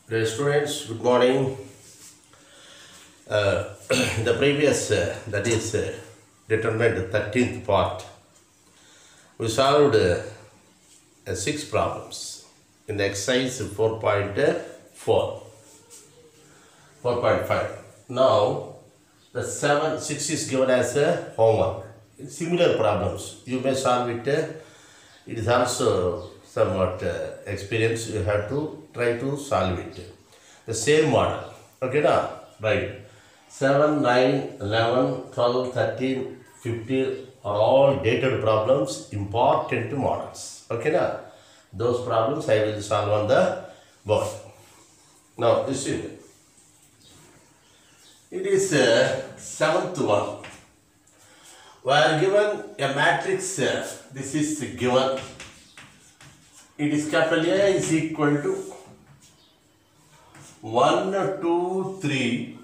Dear students, good morning. The previous, that is determined 13th part, we solved 6 problems in the exercise 4.5. Now, the 6 is given as a homework. Similar problems, you may solve it. It is also somewhat experience, you have to try to solve it. The same model, okay na? Right. 7, 9, 11, 12, 13, 15 are all dated problems, important models, okay na? Those problems I will solve on the board. Now, this is it is 7th one. We are given a matrix, this is given. It is capital A is equal to 1, 2, 3,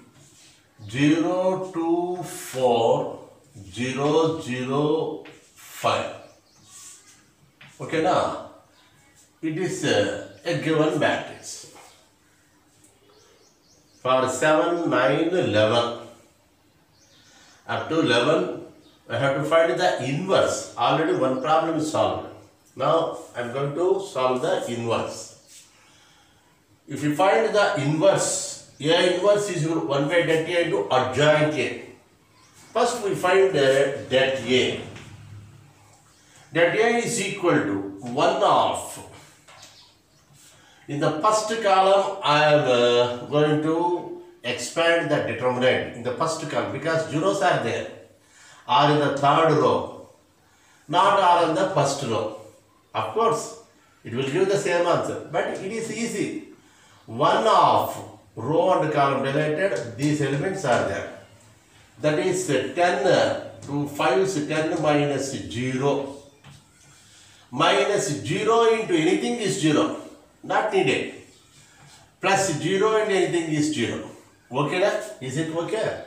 0, 2, 4, 0, 0, 5. Okay, now it is a given matrix. For 7, 9, 11, up to 11, I have to find the inverse. Already one problem is solved. Now I am going to solve the inverse. If you find the inverse, A inverse is 1 by det A into adjoint A. First we find the det A. Det A is equal to 1 half. In the first column, I am going to expand the determinant in the first column because zeros are there. Are in the third row, not are in the first row. Of course, it will give the same answer, but it is easy. 1 half row and column related, these elements are there. That is 10 to 5 is 10 minus 0. Minus 0 into anything is 0. Not needed. Plus 0 and anything is 0. Okay, na? Is it okay?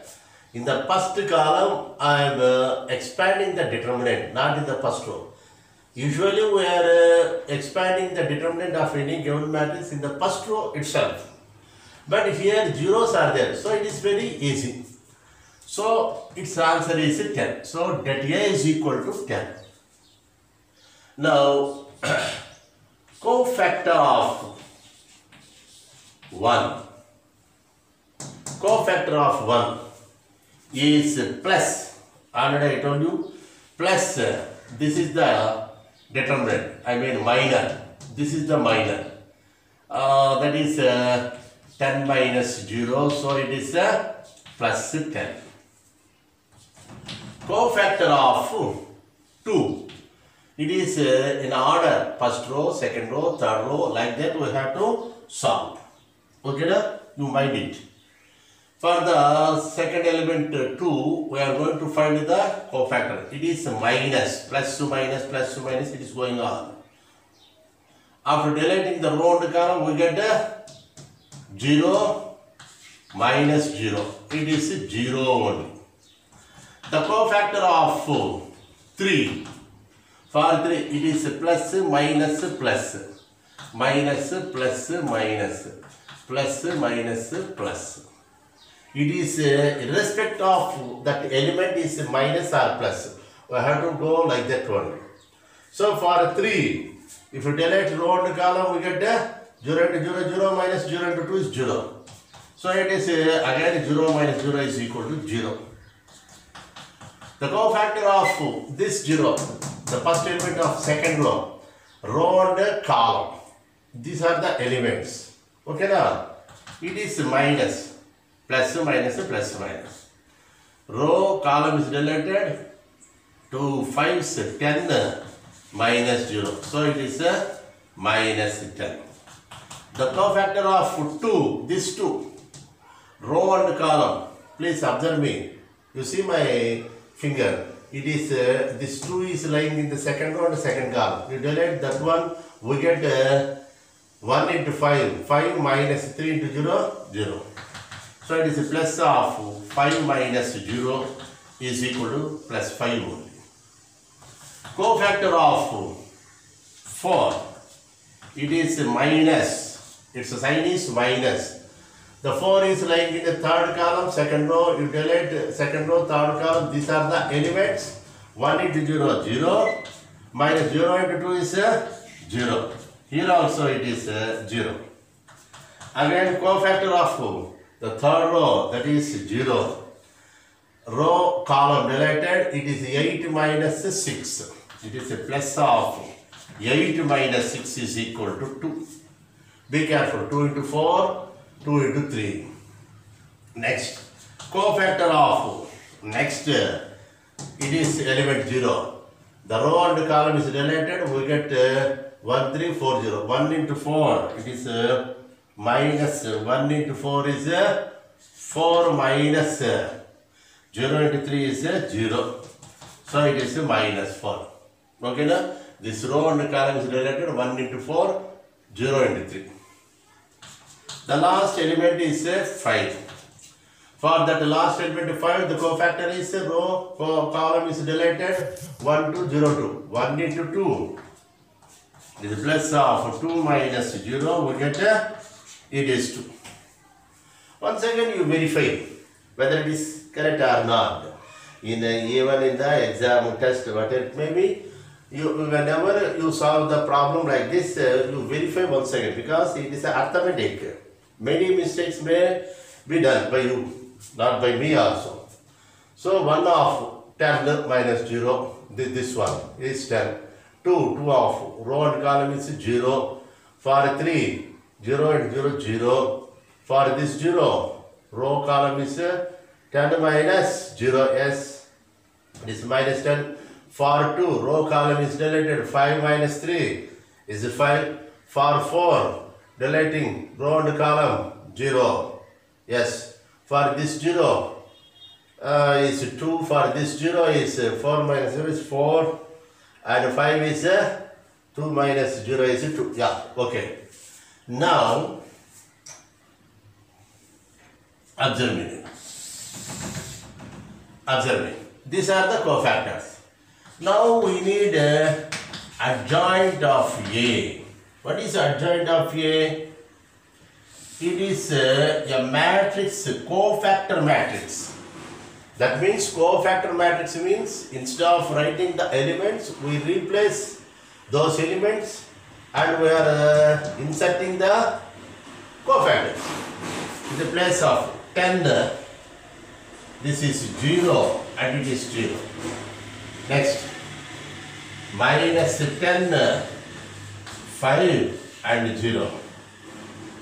In the first column, I am expanding the determinant, not in the first row. Usually, we are expanding the determinant of any given matrix in the first row itself. But here, zeros are there, so it is very easy. So, its answer is 10. So, det A is equal to 10. Now, cofactor of 1. Cofactor of 1 is plus. Already I told you, plus this is the determinant, I mean minor. This is the minor. That is 10 minus 0, so it is plus 10. Cofactor of 2. It is in order, first row, second row, third row, like that we have to solve. Okay, na? You mind it. For the second element 2, we are going to find the cofactor. It is minus, plus to minus, it is going on. After deleting the row and column, we get 0 minus 0. It is 0 only. The cofactor of 3. For 3, it is plus, minus, plus. Minus, plus, minus. Plus, minus, plus. It is irrespective of that element is minus or plus. We have to go like that one. So for 3, if you delete row and column, we get 0 into 0, 0 minus 0 into 2 is 0. So it is again 0 minus 0 is equal to 0. The cofactor of this 0, the first element of second row and column. These are the elements. Okay now? It is minus. Plus, minus, plus, minus. Row, column is related to 5 is 10 minus 0. So, it is minus 10. The cofactor of 2, this 2, row and column. Please observe me. You see my finger. It is, this 2 is lying in the second row and second column. You delete that one, we get 1 into 5. 5 minus 3 into 0, 0. So it is a plus of 5 minus 0 is equal to plus 5 only. Cofactor of 4. It is minus its sign is minus. The 4 is lying in the third column, second row, you delete second row, third column, these are the elements. 1 into 0, 0, minus 0 into 2 is 0. Here also it is 0. Again, cofactor of the third row, that is 0. Row, column deleted, it is 8 minus 6. It is a plus of 8 minus 6 is equal to 2. Be careful, 2 into 4, 2 into 3. Next, cofactor of next, it is element 0. The row and column is deleted, we get 1, 3, 4, 0. 1 into 4, it is minus 1 into 4 is 4 minus 0 into 3 is 0. So it is minus 4. Okay, now this row and column is related 1 into 4, 0 into 3. The last element is 5. For that last element 5, the cofactor is row, column is deleted 1, 2, 0, 2. 1 into 2 is plus of 2 minus 0, we get it is 2. Once again you verify whether it is correct or not. Even in the exam test, whatever it may be, whenever you solve the problem like this, you verify once again because it is arithmetic. Many mistakes may be done by you, not by me also. So 1 of 10 minus 0, this one is 10. 2 of row and column is 0. For 3, 0 and 0, 0. For this 0, row column is 10 minus 0, yes, it is minus 10. For 2, row column is deleted, 5 minus 3 is 5. For 4, deleting row and column, 0, yes. For this 0 is 2, for this 0 is 4 minus 0 is 4, and 5 is 2 minus 0 is 2, yeah, okay. Now, observe me. These are the cofactors. Now we need adjoint of A. What is adjoint of A? It is a matrix, cofactor matrix. That means cofactor matrix means instead of writing the elements, we replace those elements and we are inserting the cofactors. In the place of 10, this is 0 and it is 0. Next, minus 10, 5 and 0.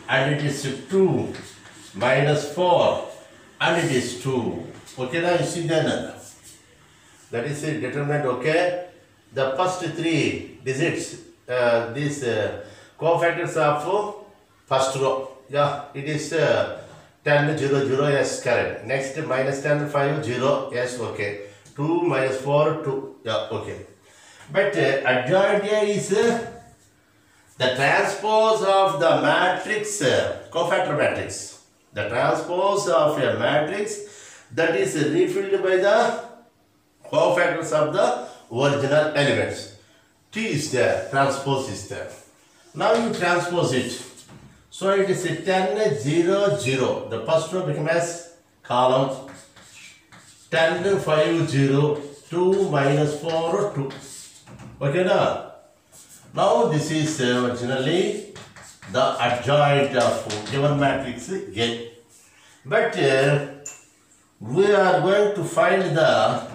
And it is 2 minus 4 and it is 2. Okay, now you see then. That is a determinant, okay. The first 3 digits, these cofactors of first row. Yeah, it is 10, 0, 0, yes, correct. Next, minus 10, 5, 0, yes, okay. 2 minus 4, 2, yeah, okay. But adjoint A is the transpose of the matrix, cofactor matrix. The transpose of a matrix that is refilled by the cofactors of the original elements. T is there, transpose is there. Now you transpose it. So it is 10, 0, 0. The first row becomes as column 10, 5, 0, 2 minus 4, 2. Okay, now? Now this is originally the adjoint of given matrix A. But we are going to find the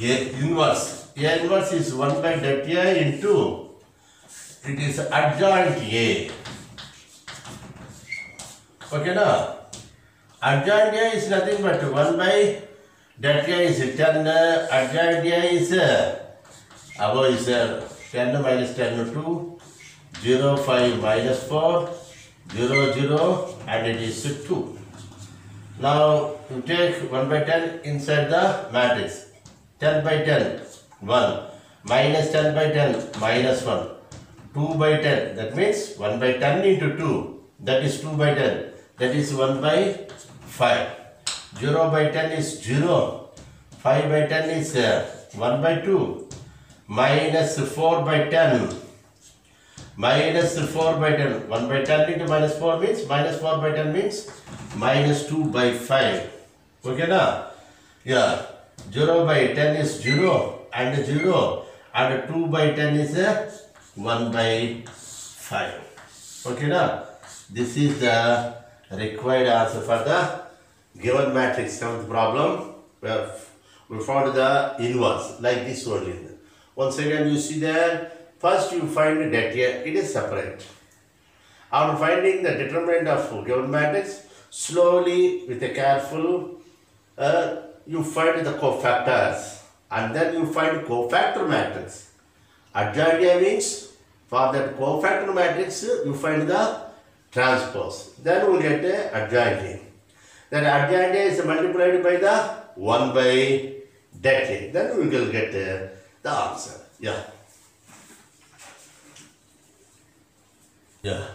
A inverse. A inverse is 1 by det A into, it is adjoint A. Okay, now? Adjoint A is nothing but 1 by det A is 10, adjoint A is above is 10 minus 10 2, 0, 5 minus 4, 0, 0 and it is 2. Now you take 1 by 10 inside the matrix. 10 by 10, 1. Minus 10 by 10, minus 1. 2 by 10, that means 1 by 10 into 2, that is 2 by 10. That is 1 by 5. 0 by 10 is 0. 5 by 10 is 1 by 2. Minus 4 by 10. minus 4 by 10. 1 by 10 into minus 4 means minus 4 by 10 means minus 2 by 5. Okay na? Yeah. 0 by 10 is 0 and 0 and 2 by 10 is 1 by 5. Okay na? This is the required answer for the given matrix. Seventh problem. We found the inverse like this only. Once again you see that first you find the det here, it is separate. After finding the determinant of given matrix, slowly with a careful you find the cofactors and then you find cofactor matrix. Adjoint means for that cofactor matrix you find the transpose. Then we will get the adjoint. Then adjoint is multiplied by the 1 by det. Then we will get the answer. Yeah. Yeah.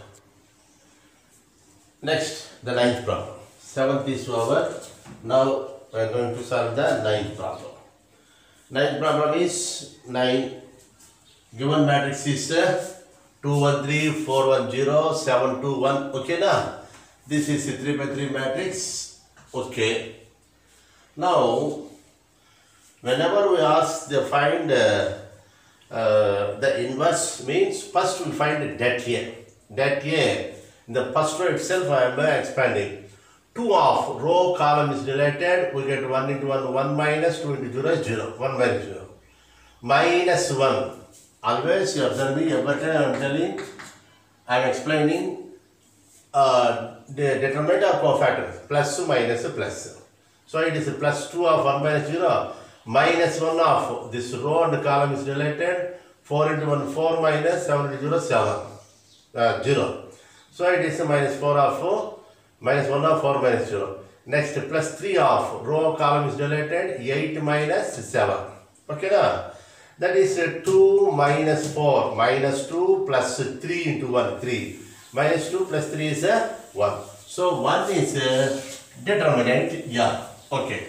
Next, the ninth problem. Seventh is over. Now we are going to solve the ninth problem. Ninth problem is 9. Given matrix is 2, 1, 3, 4, 1, 0, 7, 2, 1. Okay, now this is a 3 by 3 matrix. Okay. Now, whenever we ask the find the inverse means first we find the det here. Det here in the first row itself I am expanding. 2 of row column is related. We get 1 into 1, 1 minus 2 into 0 is 0. 1 minus 0. Minus 1. Always you observe me, but I am telling, I am explaining the determinant of cofactors. Plus minus plus. So it is plus 2 of 1 minus 0. Minus 1 of this row and column is related. 4 into 1, 4 minus 7 into 0, 7. 0. So it is minus 4 of 4. Minus 1 of 4 minus 0. Next plus 3 of row column is related. 8 minus 7. Okay na? That is 2 minus 4. Minus 2 plus 3 into 1. 3. Minus 2 plus 3 is 1. So 1 is determinant. Yeah. Okay.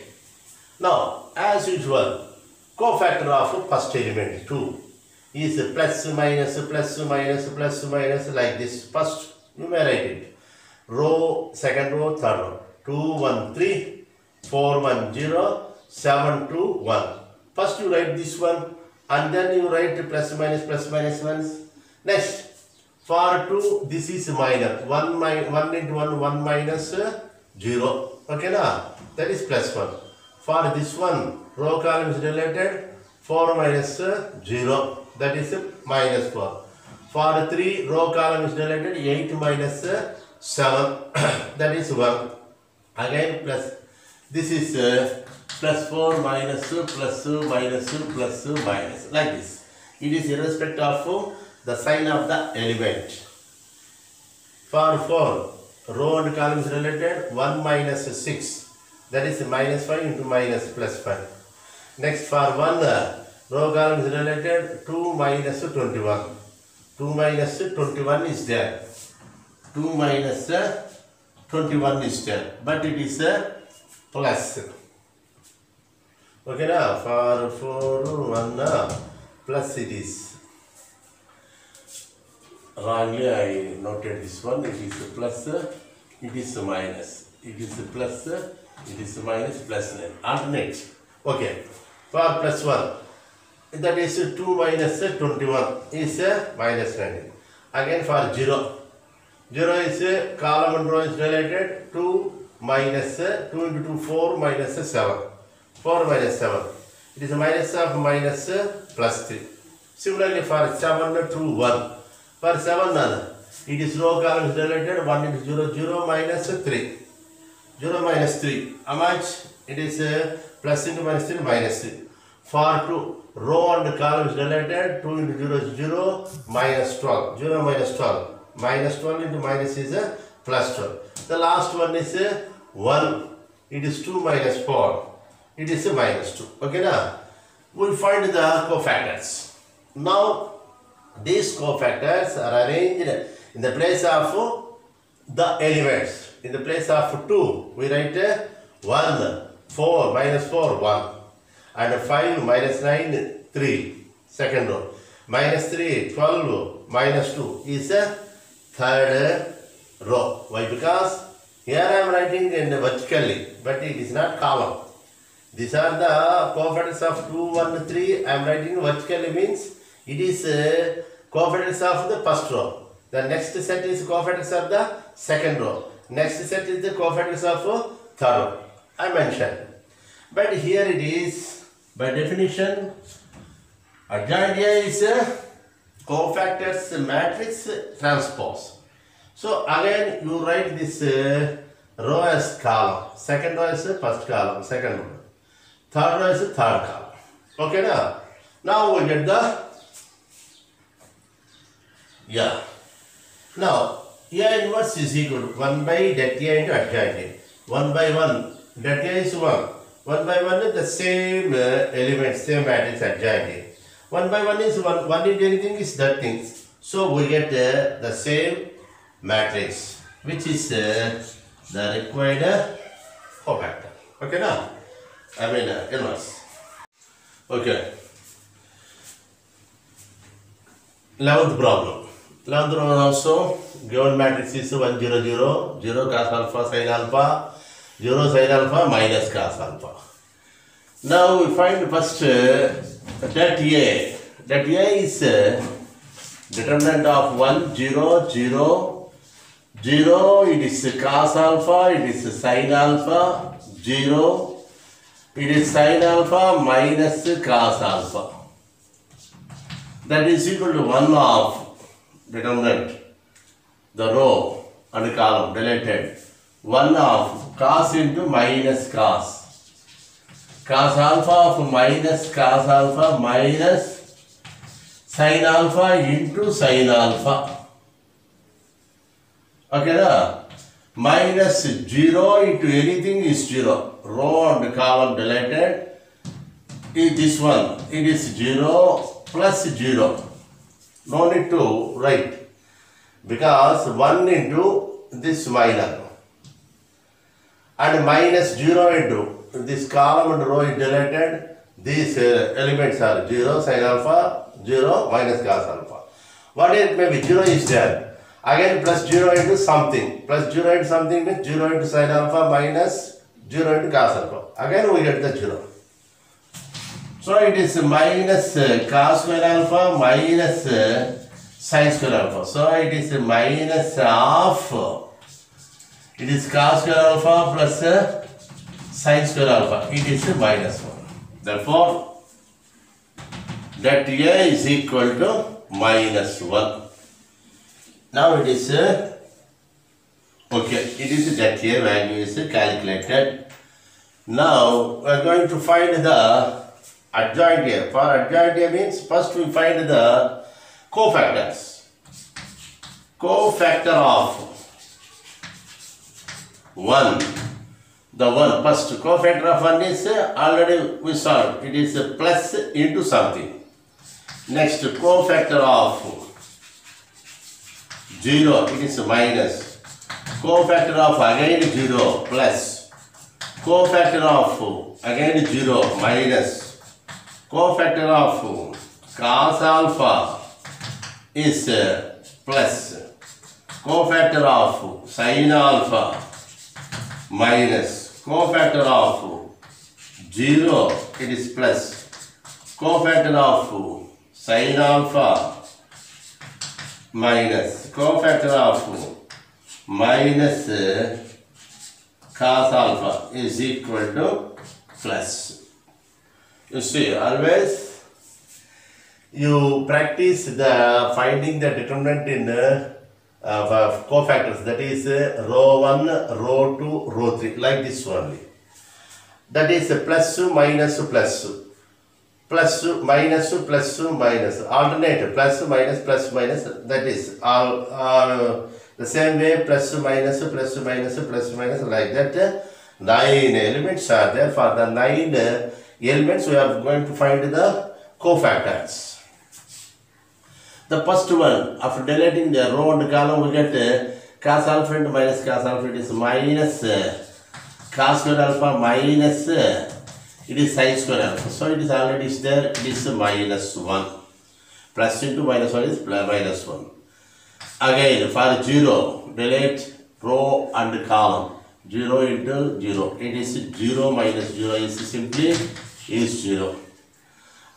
Now as usual, cofactor of first element 2 is plus minus plus minus plus minus like this. First you may write it. Row, second row, third row. 2, 1, 3, 4, 1, 0, 7, 2, 1. First you write this one and then you write plus minus ones. Next, for 2, this is minor. 1 into 1, 1 minus 0. Okay, na? That is plus 1. For this one, row column is related. 4 minus 0. That is minus 4. For 3, row column is related. 8 minus 7. That is 1. Again plus. This is plus 4 minus plus minus plus minus. Like this. It is irrespective of the sign of the element. For 4, row and column is related. 1 minus 6. That is minus 5 into minus plus 5. Next for 1, row column is related. 2 minus 21. 2 minus 21 is there. 2 minus 21 is there. But it is plus. Okay, now for 4, 1 plus it is. Wrongly I noted this one. It is plus, it is minus. It is plus, it is minus, plus 9. Alternate. Okay. For plus 1. That is 2 minus 21 is minus 19. Again for 0. 0 is column and row is related. 2 minus 2 into 2, 4 minus 7. 4 minus 7. It is minus of minus plus 3. Similarly for 7 to 1. For 7, it is row column is related. 1 into 0, 0 minus 3. 0 minus 3. How much? It is plus into minus 3 minus 3. For 2, row and column is related. 2 into 0 is 0 minus 12. 0 minus 12. Minus 12 into minus is plus 12. The last one is 1. It is 2 minus 4. It is minus 2. Okay, now we will find the cofactors. Now these cofactors are arranged in the place of the elements. In the place of 2, we write 1, 4, minus 4, 1. And 5, minus 9, 3. Second row. Minus 3, 12, minus 2 is a third row. Why? Because here I am writing in vertically, but it is not column. These are the cofactors of 2, 1, 3. I am writing vertically means it is cofactors of the first row. The next set is cofactors of the second row. Next set is the cofactors of third row. I mentioned. But here it is, by definition, adjoint is a cofactors matrix transpose. So again you write this row as column. Second row is first column, second row. Third row is third column. Okay now? Now we get the Now A inverse is equal to 1 by det A into adjoint A. 1 by 1. Det A is 1. 1 by 1 is the same element, same matrix adjoint A. 1 by 1 is 1. 1 into anything is that thing. So we get the same matrix, which is the required cofactor. Okay now? I mean inverse. Okay. 11th problem. 11th problem also given matrix is 1 0 0 0 cos alpha sin alpha 0 sin alpha minus cos alpha. Now we find first that A. That A is determinant of 1 0 0 0. It is cos alpha. It is sin alpha 0. It is sin alpha minus cos alpha. That is equal to 1 of determinant, the row and column deleted. 1 of cos into minus cos. Cos alpha of minus cos alpha minus sin alpha into sin alpha. Okay na? Minus 0 into anything is 0. Row and column deleted. In this one, it is 0 plus 0. No need to write, because 1 into this minor and minus 0 into this column and row is deleted. These elements are 0 sin alpha, 0 minus cos alpha. What it may be? 0 is there. Again plus 0 into something. Plus 0 into something means 0 into sin alpha minus 0 into cos alpha. Again we get the 0. So it is minus cos square alpha minus sin square alpha. So it is minus of, it is cos square alpha plus sin square alpha. It is minus 1. Therefore, that A is equal to minus 1. Now it is, okay, it is that A value is calculated. Now we are going to find the adjoint A. For adjoint A means first we find the cofactors. Cofactor of 1. The 1 first cofactor of 1 is already we solved. It is plus into something. Next cofactor of 0, it is minus. Cofactor of again 0 plus. Cofactor of again 0 minus. Cofactor of cos alpha is plus. Cofactor of sin alpha minus. Cofactor of 0, it is plus. Cofactor of sin alpha minus. Cofactor of minus cos alpha is equal to plus. You see, always you practice the finding the determinant in cofactors, that is row 1, row 2, row 3, like this only. That is plus, minus, plus. Plus, minus, plus, minus. Alternate plus, minus, that is all the same way, plus, minus, like that. 9 elements are there. For the 9 elements we are going to find the cofactors. The first one, after deleting the row and column, we get cos alpha into minus cos alpha. It is minus cos square alpha minus it is sin square alpha. So it is already there. It is minus 1 Plus into minus 1 is minus 1. Again, for 0, delete row and column. 0 into 0. It is 0 minus 0 is simply is 0.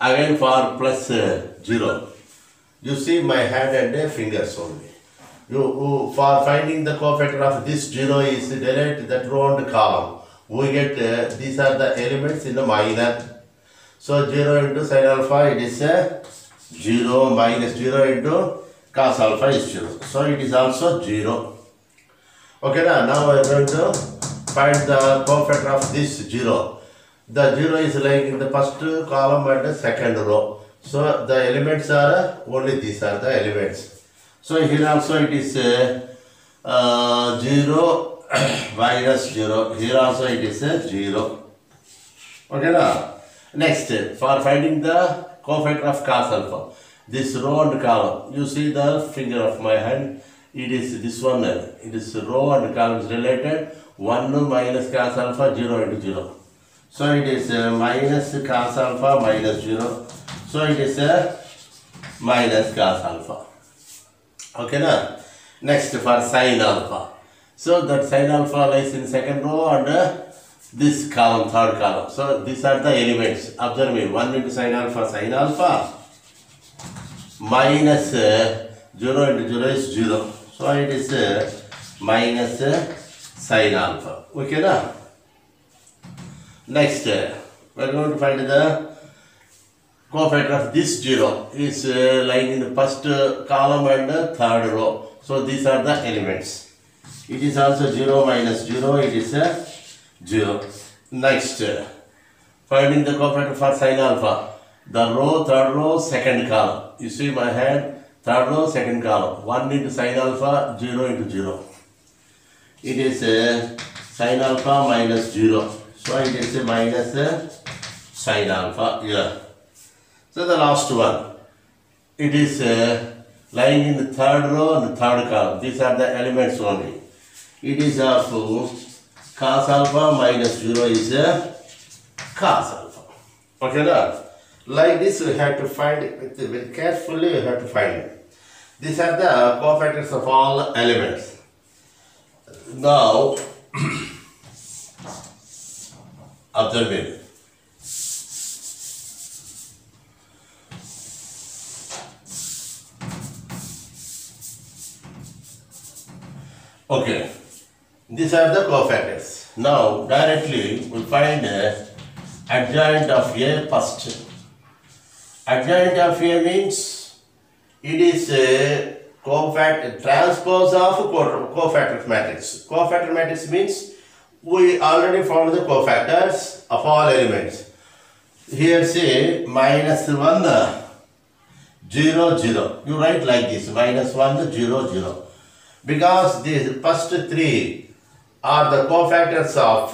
Again for plus 0. You see my hand and fingers only. You for finding the cofactor of this 0 is delete that row and column. We get these are the elements in the minor. So 0 into sin alpha it is 0 minus 0 into cos alpha is 0. So it is also 0. Okay, now we are going to find the cofactor of this 0. The 0 is lying in the first column and the second row. So the elements are only these are the elements. So here also it is 0 minus 0. Here also it is 0. Okay, now next for finding the cofactor of cos alpha. This row and column. You see the finger of my hand. It is this one. It is row and column is related. 1 minus cos alpha 0 into 0. So it is minus cos alpha minus 0. So it is minus cos alpha. Okay, now next for sin alpha. So that sin alpha lies in second row and this column, third column. So these are the elements. Observe me. 1 into sin alpha minus 0 into 0 is 0. So it is minus sin alpha. Okay, now next we are going to find the cofactor of this 0 is lying in the first column and third row. So these are the elements. It is also 0 minus 0. It is 0. Next, finding the cofactor for sin alpha. The row, third row, second column. You see my hand, third row, second column. 1 into sin alpha, 0 into 0. It is sin alpha minus 0. So it is minus sin alpha here. So the last one. It is lying in the third row and the third column. These are the elements only. It is of cos alpha minus 0 is cos alpha. Okay, now like this we have to find it very carefully. We have to find it. These are the cofactors of all elements. Now observe it. Okay, these are the cofactors. Now directly we find adjoint of A first. Adjoint of A means it is a cofactor transpose of cofactor matrix. Cofactor matrix means we already found the cofactors of all elements. Here say minus 1 0 0. You write like this minus 1 0 0. Because these first three are the cofactors of,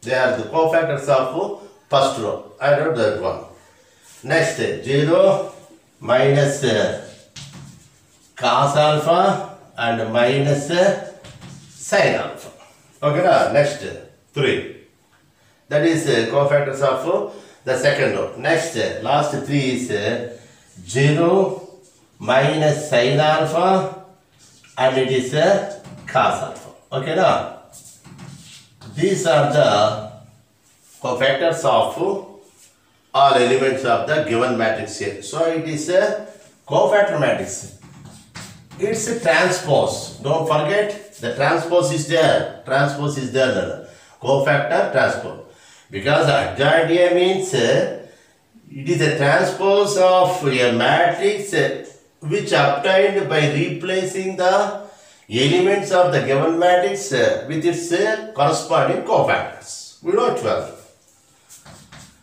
they are the cofactors of first row. I wrote that one. Next 0 minus cos alpha and minus sin alpha. Okay, now next 3. That is cofactors of the second row. Next last 3 is 0 minus sin alpha and it is cos alpha. Okay, now these are the cofactors of all elements of the given matrix here. So it is a cofactor matrix. It's a transpose. Don't forget the transpose is there. Transpose is there. Cofactor transpose. Because adjoint A means it is a transpose of a matrix which obtained by replacing the elements of the given matrix with its corresponding cofactors. We know it well.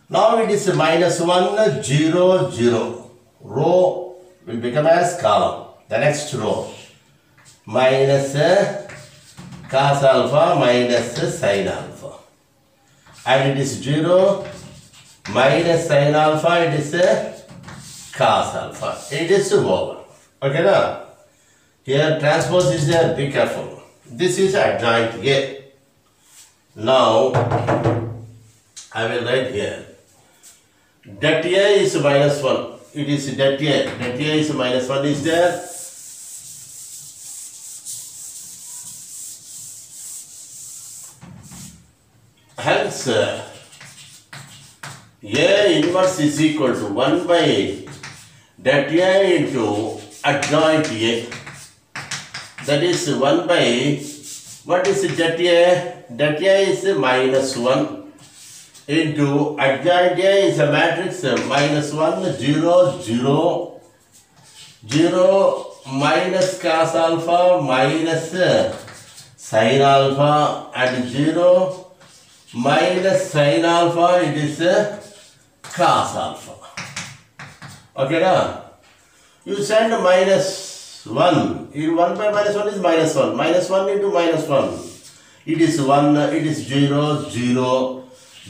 Now it is minus 1 0 0. Row will become as column. The next row minus cos alpha minus sin alpha. And it is 0 minus sin alpha, it is cos alpha. It is over. Okay, now here transpose is there, be careful. This is adjoint A. Now I will write here. Det A is minus 1. it is that A. That A is minus 1 is there. Hence, A inverse is equal to 1 by that A into adjoint A. That is 1 by, what is that A? That A is minus 1 into adjoint A is a matrix minus 1, 0, 0, 0, minus cos alpha, minus sin alpha, and 0, minus sin alpha, it is cos alpha. Okay, now you send minus 1. 1 by minus 1 is minus 1. Minus 1 into minus 1. It is 1, it is 0, 0,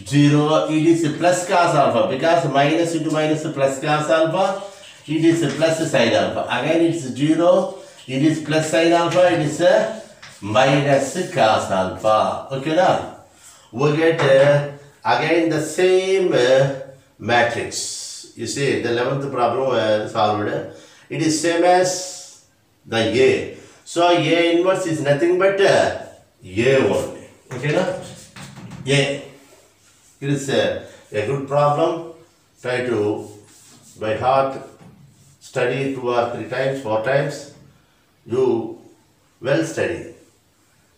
0. It is plus cos alpha because minus into minus plus cos alpha. It is plus sin alpha. Again it is 0. It is plus sin alpha. It is minus cos alpha. Okay, now we get again the same matrix. You see, the 11th problem solved. It is same as the A. So A inverse is nothing but A only. Okay, na? A. It is a good problem. Try to by heart study 2 or 3 times, 4 times. You well study.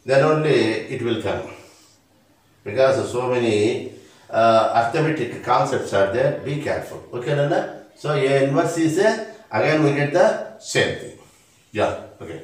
Then only it will come. Because so many arithmetic concepts are there, be careful. Okay, Nana? So A inverse is again we get the same thing. Yeah, okay.